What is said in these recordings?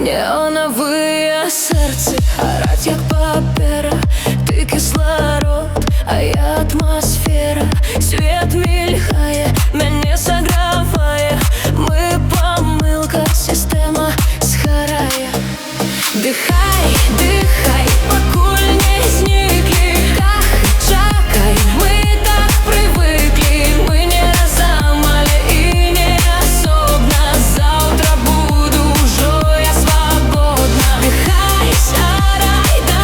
Неоновые сердце, орать як папера. Ты кислород, а я атмосфера. Свет мільгає, мене сограває. Ми помилка, система сгорає. Дихай, дихай, покуль не зникли. Чакай, мы так привыкли. Мы не разломали и не особно. Завтра буду уже я свободна. Дихай, старай до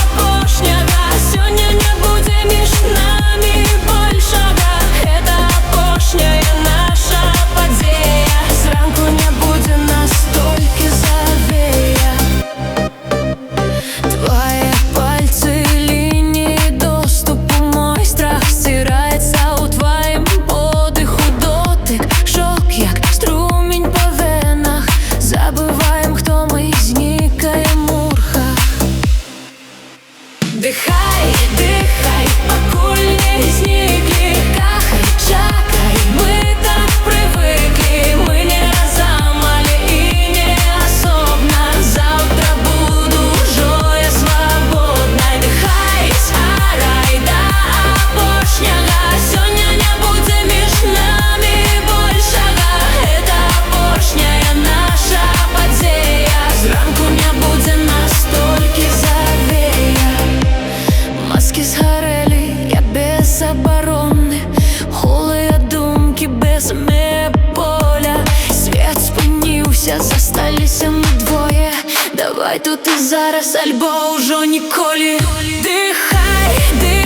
опошняга. Сегодня не будем між нами большого. Это опошняя наша подея. Зранку не буде настолько завея. Твои пальцы, линии доступу, мой страх стирается у твоїм подиху. Дотик, шок, як струмінь по венах. Забываем, кто мы, зникаем у мурхах. Дихай, дихай, покуль не зникли. Кахай, чакай, мы так привыкли. Мы не разломали и не особно. Завтра буду уже я свободна. Дихай, старай до опошняга. Сегодня не буде між нами большого. Это опошняя наша подея. Зранку не буде настолько завея. Маски згорели, я без оборони. Голые думки без поля. Свет спинився, засталися ми двоє. Давай тут і зараз, альбо уже ніколи. Дихай, дихай.